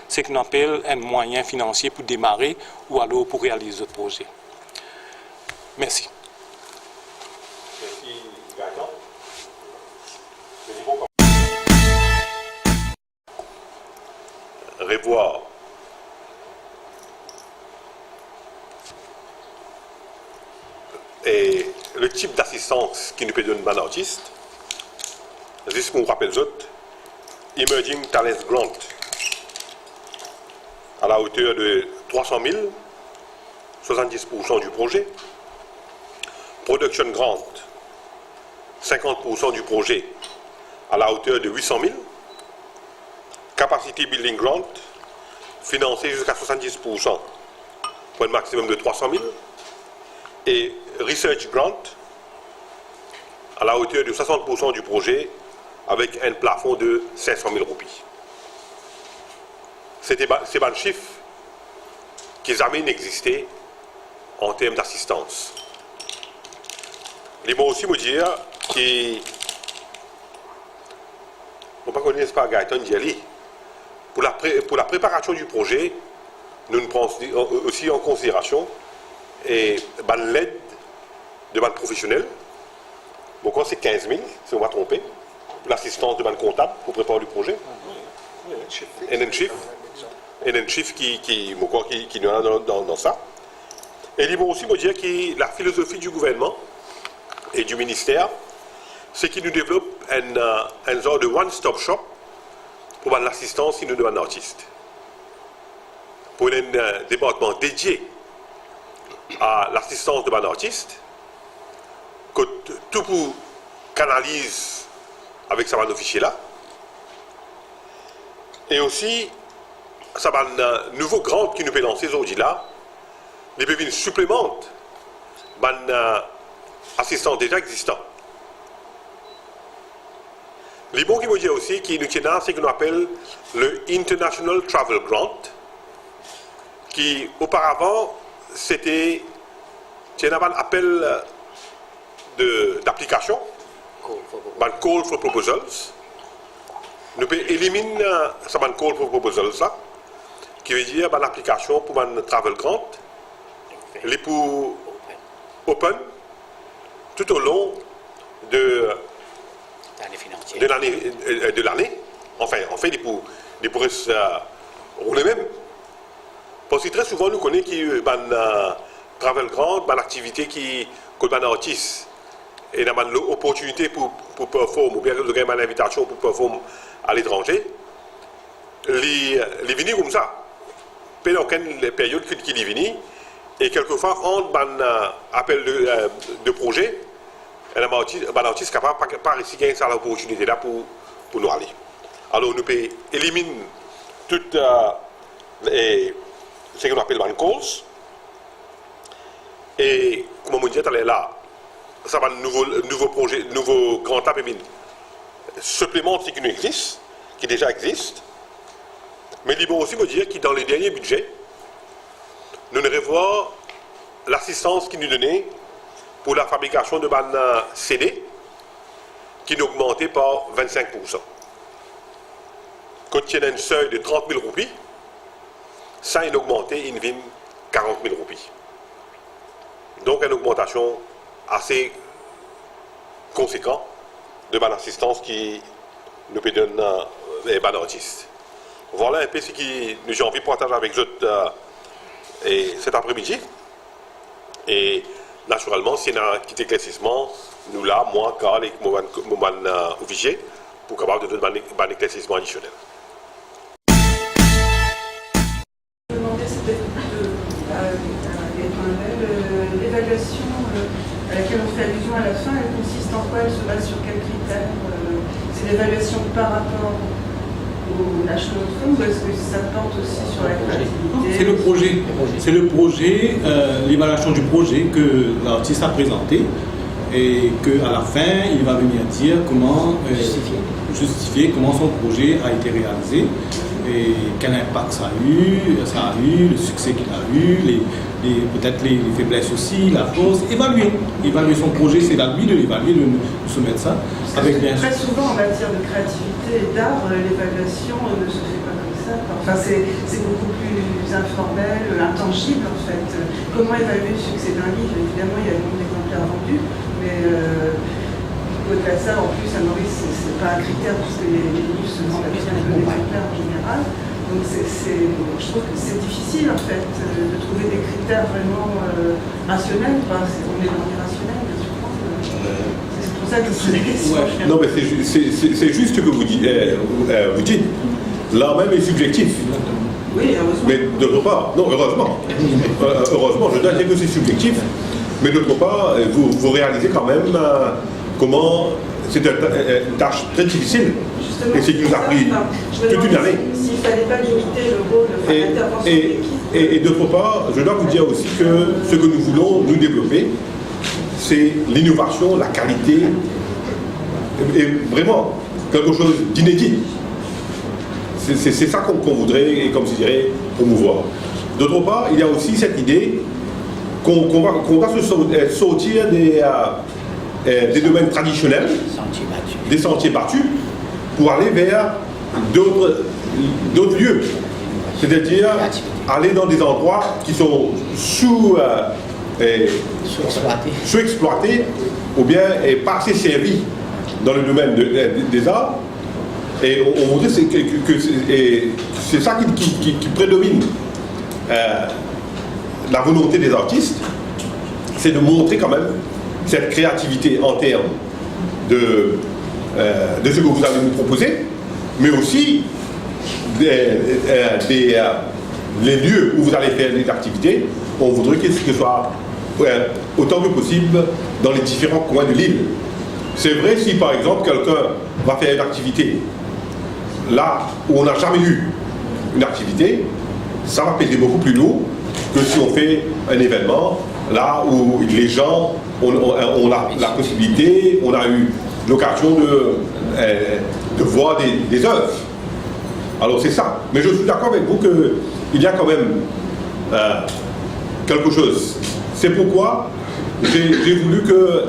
Speaker 2: ce qu'on appelle un moyen financier pour démarrer ou alors pour réaliser notre projet. Merci.
Speaker 1: Merci, Gaëtan. Revoir. Et le type d'assistance qui nous peut donner un artiste, c'est ce qu'on rappelle autres, Emerging Talent Grant. à la hauteur de 300 000, 70% du projet. Production Grant, 50% du projet à la hauteur de 800 000. Capacity Building Grant, financé jusqu'à 70% pour un maximum de 300 000. Et Research Grant, à la hauteur de 60% du projet, avec un plafond de 500 000 roupies. C'est un chiffre qui n'a jamais existé en termes d'assistance. Ils vont aussi me dire que, on ne connaît pas Gaëtan Djeli, pour la préparation du projet, nous prenons aussi en considération l'aide de ban professionnel. Donc c'est 15 000, si on va tromper, l'assistance de ban comptable pour préparer le projet. Et un chiffre qui nous a dans ça. Et ils vont aussi me dire que la philosophie du gouvernement et du ministère, c'est qu'ils nous développent un genre de one-stop shop pour l'assistance qui nous demande l'artiste. Pour un département dédié à l'assistance de ban artiste, que tout pour canalise avec sa fichier là. Et aussi, ça va un nouveau grant qui nous peut lancer aujourd'hui là, les pévines supplémentent assistance déjà existant. Les bons qui me disent aussi qui nous tiennent ce qu'on appelle le International Travel Grant, qui auparavant c'était un appel d'application, un call for proposals. Nous pouvons éliminer ce call for proposals là, qui veut dire l'application pour un travel grant, les pour open tout au long de l'année. Enfin, il pourrait se rouler même. Parce que très souvent, nous connaissons qu'il y a un travel grant, une activité qui est un artiste. Et il y a l'opportunité pour performer, ou bien il y a une invitation pour performer à l'étranger. Les venir comme ça. Pendant une période qui est venue, et quelquefois, entre un appel de projet, un artiste capable de pas réussir à gagner cette opportunité-là pour nous aller. Alors, nous pouvons éliminer toutes ce qu'on appelle les calls. Et, comme on dit, là, ça va un nouveau projet, nouveau grand app, supplément qui nous existe, qui déjà existe. Mais ils vont aussi me dire que dans les derniers budgets, nous revoyons l'assistance qui nous donnait pour la fabrication de ban CD, qui nous augmentait par 25%. Quand il y a un seuil de 30 000 roupies, ça a augmenté une 40 000 roupies. Donc une augmentation assez conséquente de ban assistance qui nous peut donner les ban artistes. Voilà un peu ce que j'ai envie de partager avec vous cet après-midi. Et naturellement, s'il y a un petit éclaircissement, nous là, moi, Carl et mon officier, pour capable de donner un éclaircissement additionnel.
Speaker 3: Je me demandais, c'était l'évaluation à laquelle on fait allusion à la fin, elle consiste en quoi? Elle se base sur quels critères? C'est l'évaluation par rapport au National Fund, ou est-ce que ça porte aussi sur la créativité?
Speaker 4: C'est le projet. C'est le projet, l'évaluation du projet que l'artiste a présenté et qu'à la fin, il va venir dire comment justifier comment son projet a été réalisé et quel impact ça a eu, le succès qu'il a eu, peut-être les faiblesses aussi, la force. Évaluer son projet, c'est à lui de l'évaluer, de soumettre ça. Avec bien
Speaker 3: très souvent en matière de créativité et d'art, l'évaluation ne se fait pas comme ça. Enfin, c'est beaucoup plus informel, intangible en fait. Comment évaluer le succès d'un livre? Évidemment, il y a le nombre d'exemplaires vendus, mais au-delà de ça, en plus, à Maurice, c'est pas un critère puisque les livres se vendent à bien d'exemplaires en général. Donc je trouve que c'est difficile en fait de trouver des critères vraiment rationnels. Enfin, on est dans l'irrationnel, je pense. C'est pour ça que je pose la question.
Speaker 1: Ouais. Non, mais c'est juste ce que vous dites. Là même est subjectif.
Speaker 3: Oui, heureusement.
Speaker 1: Mais d'autre part, non, heureusement. Heureusement, je dois dire que c'est subjectif. Mais d'autre part, vous réalisez quand même comment c'est une tâche très difficile.
Speaker 3: Justement,
Speaker 1: Et c'est qui nous a pris toute une année.
Speaker 3: S'il ne fallait pas limiter le rôle d'intervention de l'équipe.
Speaker 1: Et d'autre part, je dois vous dire aussi que ce que nous voulons nous développer, c'est l'innovation, la qualité, et vraiment quelque chose d'inédit. C'est ça qu'on voudrait, et comme je dirais, promouvoir. D'autre part, il y a aussi cette idée qu'on va se sortir des domaines traditionnels, des sentiers battus, pour aller vers d'autres lieux. C'est-à-dire aller dans des endroits qui sont sous-exploités ou bien pas assez servis dans le domaine des arts. Et on voudrait que c'est ça qui prédomine la volonté des artistes, c'est de montrer quand même cette créativité en termes de ce que vous allez nous proposer, mais aussi les lieux où vous allez faire les activités. On voudrait que ce soit autant que possible dans les différents coins de l'île. C'est vrai si par exemple quelqu'un va faire une activité là où on n'a jamais eu une activité, ça va peser beaucoup plus lourd que si on fait un événement là où les gens ont la possibilité, on a eu l'occasion de voir des œuvres. Alors c'est ça. Mais je suis d'accord avec vous qu'il y a quand même quelque chose. C'est pourquoi j'ai voulu que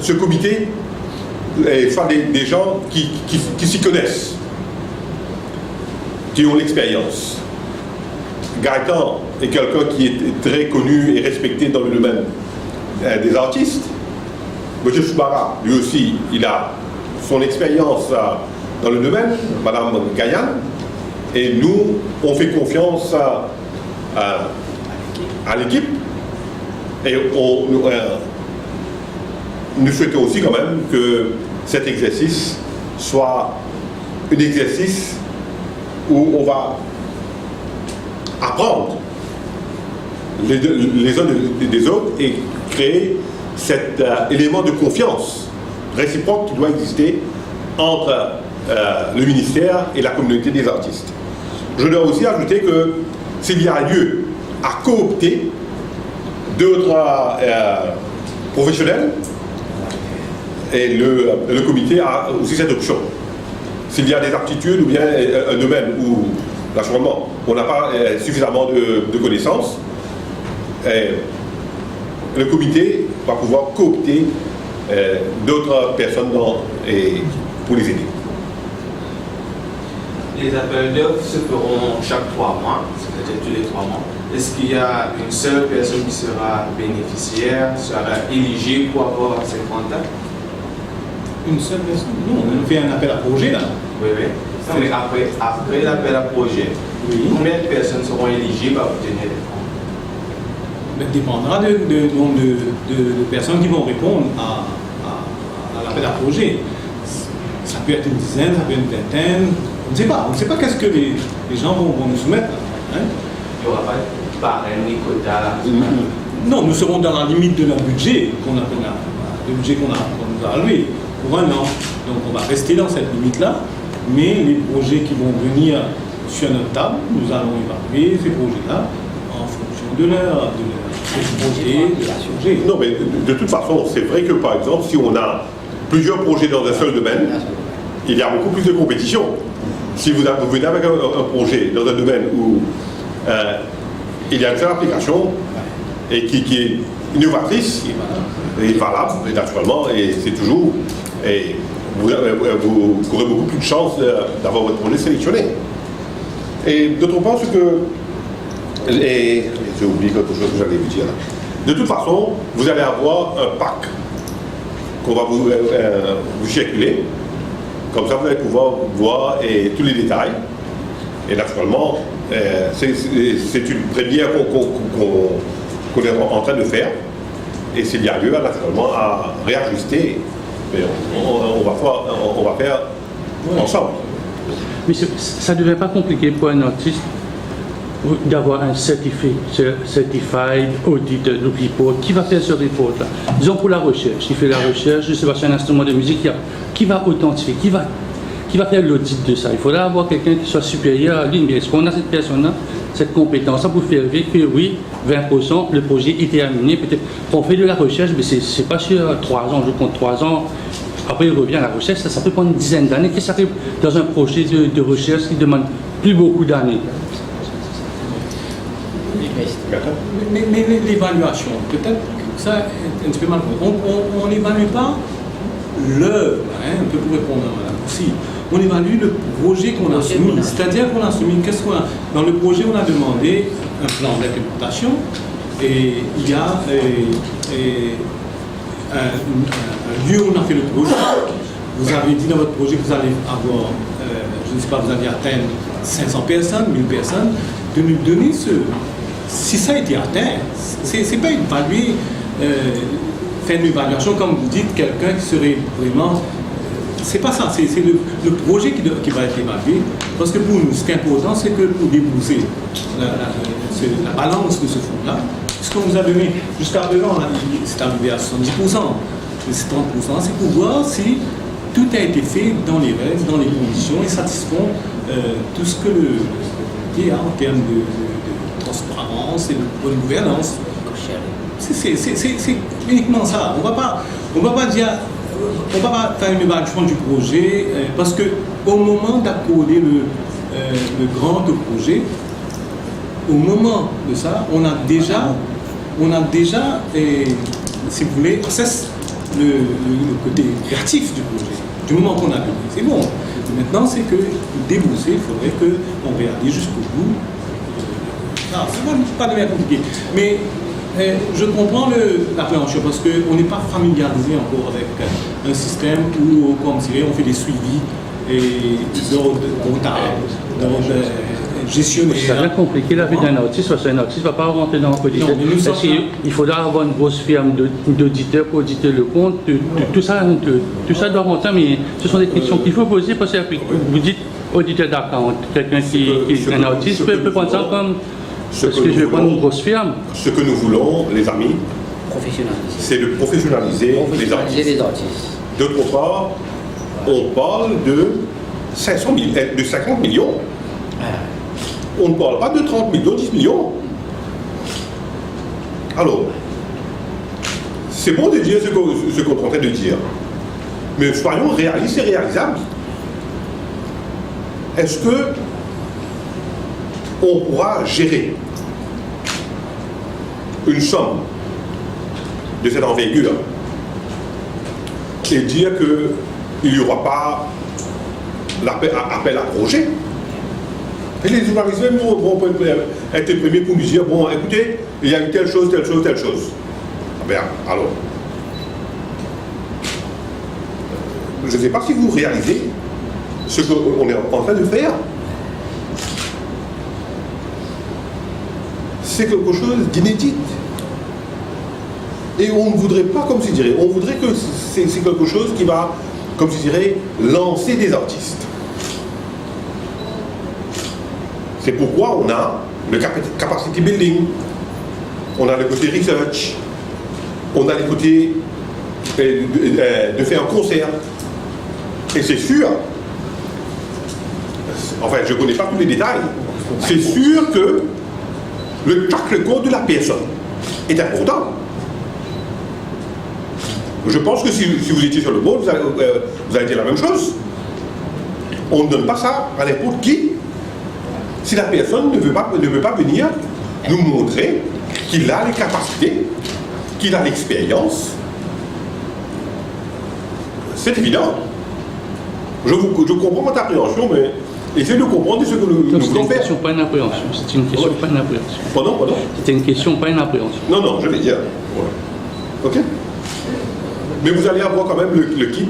Speaker 1: ce comité soit des gens qui s'y connaissent, qui ont l'expérience. Gaëtan est quelqu'un qui est très connu et respecté dans le domaine des artistes. M. Soubara, lui aussi, il a son expérience dans le domaine, Mme Gaïan, et nous, on fait confiance à l'équipe, et nous souhaitons aussi quand même que cet exercice soit un exercice où on va apprendre les uns des autres et créer cet élément de confiance réciproque qui doit exister entre le ministère et la communauté des artistes. Je dois aussi ajouter que s'il y a lieu à coopter d'autres professionnels, et le comité a aussi cette option. S'il y a des aptitudes ou bien un domaine où, naturellement, on n'a pas suffisamment de connaissances, le comité va pouvoir coopter d'autres personnes pour les aider.
Speaker 5: Les appels d'offres se feront chaque 3 mois, c'est-à-dire tous les 3 mois. Est-ce qu'il y a une seule personne qui sera bénéficiaire, sera éligible pour avoir ces contrats?
Speaker 4: Une seule personne? Non, on fait un appel à projet là.
Speaker 5: Oui, oui. Non, mais après l'appel à projet,
Speaker 4: oui.
Speaker 5: Combien de personnes seront éligibles à obtenir des fonds?
Speaker 4: Ça dépendra du nombre de personnes qui vont répondre à l'appel à projet. Ça peut être une dizaine, ça peut être une vingtaine. On ne sait pas. On ne sait pas qu'est-ce que les gens vont nous soumettre. Hein?
Speaker 5: Il n'y aura pas de parrain ni quota.
Speaker 4: Non, nous serons dans la limite de notre budget qu'on nous a alloué pour 1 an. Donc on va rester dans cette limite-là, mais les projets qui vont venir sur notre table, nous allons évaluer ces projets-là en fonction de leur projet.
Speaker 1: Non, mais de toute façon, c'est vrai que par exemple, si on a plusieurs projets dans un seul domaine, il y a beaucoup plus de compétition. Si vous venez avec un projet dans un domaine où il y a une seule application et qui est innovatrice et valable, et naturellement, et c'est toujours, et vous aurez beaucoup plus de chances d'avoir votre projet sélectionné. Et d'autre part, j'ai oublié quelque chose que j'allais vous dire là. De toute façon, vous allez avoir un pack qu'on va vous circuler. Comme ça, vous allez pouvoir voir tous les détails. Et naturellement, c'est une première qu'on est en train de faire. Et s'il y a lieu, naturellement, à réajuster, on va faire ensemble.
Speaker 6: Mais ça ne devient pas compliqué pour un artiste d'avoir un certified audit report. Qui va faire ce report-là? Disons pour la recherche. Il fait la recherche, je ne sais pas, c'est un instrument de musique, qui va authentifier, qui va faire l'audit de ça? Il faudra avoir quelqu'un qui soit supérieur à lui. Mais est-ce qu'on a cette personne-là, cette compétence-là pour faire vérifier que oui, 20%, le projet est terminé? Peut-être qu'on fait de la recherche, mais c'est pas sur 3 ans, je compte 3 ans. Après, il revient à la recherche, ça peut prendre une dizaine d'années. Qu'est-ce qui arrive dans un projet de recherche qui demande plus beaucoup d'années?
Speaker 4: Mais l'évaluation, peut-être que ça est un petit peu mal compris. On n'évalue pas l'œuvre, un peu pour répondre à madame aussi. On évalue le projet qu'on a soumis. C'est-à-dire qu'on a soumis, qu'est-ce qu'on a? Dans le projet, on a demandé un plan d'implémentation et il y a un lieu où on a fait le projet. Vous avez dit dans votre projet que vous allez avoir, je ne sais pas, vous allez atteindre 500 personnes, 1000 personnes, de nous donner si ça a été atteint, c'est pas évaluer, faire une évaluation comme vous dites, quelqu'un qui serait vraiment. C'est pas ça, c'est le projet qui va être évalué. Parce que pour nous, ce qui est important, c'est que pour débourser la balance de ce fonds-là, ce qu'on vous a donné jusqu'à présent, c'est arrivé à 70%, c'est 30%, c'est pour voir si tout a été fait dans les règles, dans les conditions et satisfont tout ce que le pays a en termes de transparence et de bonne gouvernance. C'est uniquement ça. On va pas dire, on va pas faire une évaluation du projet parce que au moment d'accorder le grand projet, au moment de ça, on a déjà, si vous voulez, le côté créatif du projet. Du moment qu'on a donné, c'est bon. Maintenant, c'est que pour débourser, il faudrait qu'on réalise jusqu'au bout. Ça va pas devenir compliqué. Mais je comprends l'appréhension parce qu'on n'est pas familiarisé encore avec un système où, comme vous on fait des suivis et d'ordre comptable, gestionnaire.
Speaker 6: Ça devient compliqué la vie d'un artiste parce qu'un artiste ne va pas rentrer dans le politique. Il faudra avoir une grosse firme d'auditeurs pour auditer le compte. Tout ça doit rentrer, mais ce sont des questions qu'il faut poser parce que vous dites auditeur d'account, quelqu'un qui est un artiste peut prendre ça comme. Parce que je vais prendre une grosse firme.
Speaker 1: Ce que nous voulons, les amis, c'est de professionnaliser les artistes. D'autre part, on parle de 50 millions. On ne parle pas de 30 millions, 10 millions. Alors, c'est bon de dire ce qu'on est en train de dire. Mais soyons réalistes et réalisables. Est-ce que on pourra gérer une somme de cette envergure et dire qu'il n'y aura pas l'appel à projet? Et les journalistes vont être les premiers pour nous dire, bon, écoutez, il y a eu telle chose, telle chose, telle chose. Bien, alors, je ne sais pas si vous réalisez ce qu'on est en train de faire. C'est quelque chose d'inédit. Et on ne voudrait pas, comme je dirais, on voudrait que c'est quelque chose qui va, comme je dirais, lancer des artistes. C'est pourquoi on a le capacity building, on a le côté research, on a le côté de faire un concert. Et c'est sûr, enfin je ne connais pas tous les détails, c'est sûr que le track record de la personne est important. Je pense que si vous étiez sur le board, vous allez dire la même chose. On ne donne pas ça à n'importe qui. Si la personne ne veut pas venir nous montrer qu'il a les capacités, qu'il a l'expérience, c'est évident. Je comprends votre appréhension, mais essayez de comprendre ce que nous voulons faire.
Speaker 6: C'est une question, pas une appréhension. C'est une question, pas une appréhension.
Speaker 1: Pardon?
Speaker 6: C'était une question, pas une appréhension.
Speaker 1: Non, je vais dire. Ouais. Ok? Mais vous allez avoir quand même le kit.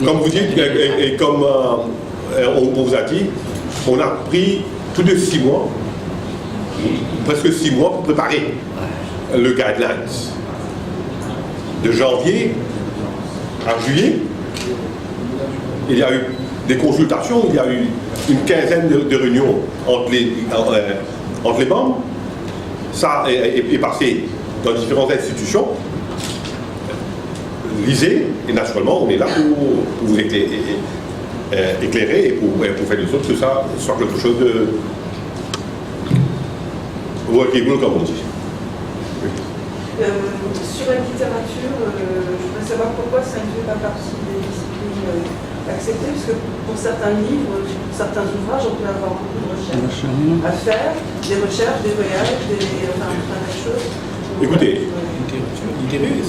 Speaker 1: Comme vous dites, et comme on vous a dit, on a pris plus de 6 mois, presque 6 mois pour préparer le guidelines. De janvier à juillet, il y a eu des consultations, il y a eu une quinzaine de réunions entre les membres. Ça est passé dans différentes institutions. Lisez, et naturellement, on est là pour vous éclairer et pour faire de sorte que ça soit quelque chose de workable, comme on dit.
Speaker 3: Sur la littérature, je voudrais savoir pourquoi ça ne fait pas partie des disciplines acceptées, parce que pour certains livres, certains ouvrages, on peut avoir beaucoup de recherches à faire, des recherches, des voyages, enfin, plein de choses.
Speaker 1: Écoutez,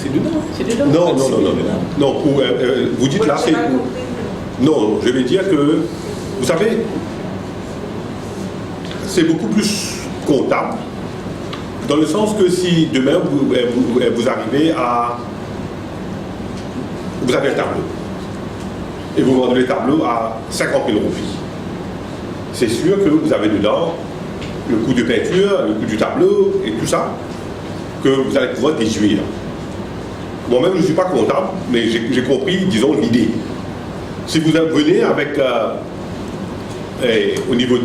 Speaker 4: C'est dedans.
Speaker 5: C'est dedans.
Speaker 1: non, vous dites là, c'est... Non, je vais dire que, vous savez, c'est beaucoup plus comptable, dans le sens que si demain vous arrivez à... Vous avez un tableau, et vous vendez le tableau à 50 000 roupies. C'est sûr que vous avez dedans le coût de peinture, le coût du tableau et tout ça, que vous allez pouvoir déduire. Moi-même, je ne suis pas comptable, mais j'ai compris, disons, l'idée. Si vous venez avec, au niveau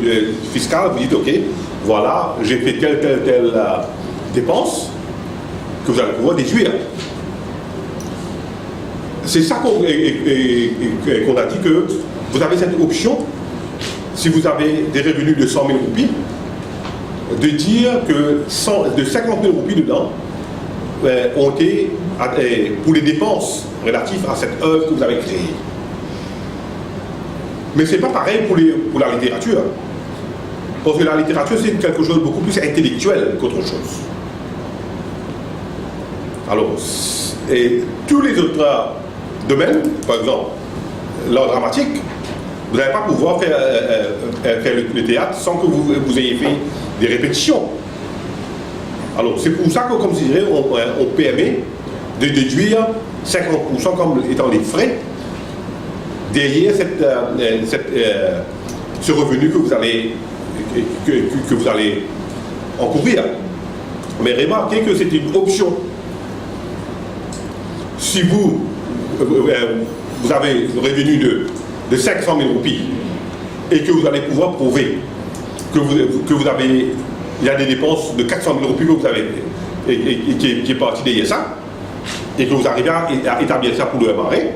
Speaker 1: fiscal, vous dites, OK, voilà, j'ai fait telle dépense, que vous allez pouvoir déduire. C'est ça qu'on a dit, que vous avez cette option, si vous avez des revenus de 100 000 roupies, de dire que de 50 000 roupies dedans ont été pour les dépenses relatives à cette œuvre que vous avez créée. Mais ce n'est pas pareil pour la littérature. Parce que la littérature, c'est quelque chose de beaucoup plus intellectuel qu'autre chose. Alors, et tous les autres domaines, par exemple, l'art dramatique, vous n'allez pas pouvoir faire le théâtre sans que vous ayez fait des répétitions. Alors, c'est pour ça que, comme je dirais, on permet de déduire 50% comme étant les frais derrière ce revenu que vous allez encourir. Mais remarquez que c'est une option. Si vous avez un revenu de 500 000 roupies et que vous allez pouvoir prouver que vous avez, il y a des dépenses de 400 000 roupies que vous avez et qui est parti derrière ça, et que vous arrivez à établir ça pour le démarrer,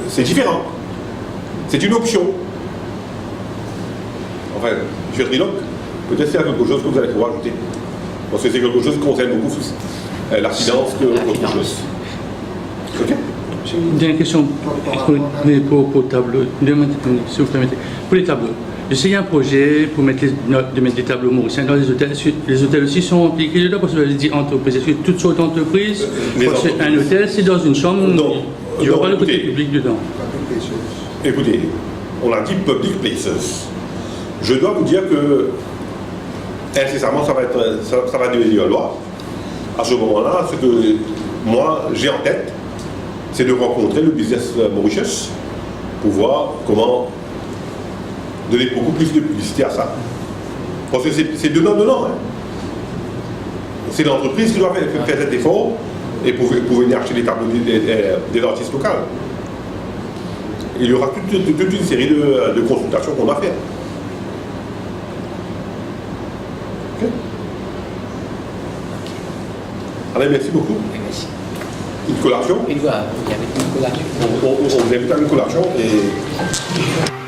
Speaker 1: c'est différent. C'est une option. Enfin, M. Triloc, peut-être c'est quelque chose que vous allez pouvoir ajouter. Parce que c'est quelque chose qui concerne beaucoup la finance que autre chose. Ok?
Speaker 6: J'ai une question pour tableau, si vous permettez. Pour les tableaux, je sais qu'il y a un projet pour mettre des tableaux mauriciens dans les hôtels. Les hôtels aussi sont impliqués dedans, parce que vous avez dit entreprise. Est-ce que toutes sortes d'entreprises, un hôtel, c'est dans une chambre,
Speaker 1: non,
Speaker 6: il n'y aura pas le côté public dedans.
Speaker 1: Écoutez, on a dit public places. Je dois vous dire que incessamment ça va devenir loi. À ce moment-là, ce que moi j'ai en tête, c'est de rencontrer le business Mauritius pour voir comment donner beaucoup plus de publicité à ça. Parce que c'est donnant-donnant. Hein. C'est l'entreprise qui doit faire cet effort et pour venir acheter les tableaux des artistes locaux. Il y aura toute une série de consultations qu'on va faire. Okay. Allez, merci beaucoup.
Speaker 7: Merci.
Speaker 1: Une collation.
Speaker 7: Il y avait une collation.
Speaker 1: On vous invite à une collation et...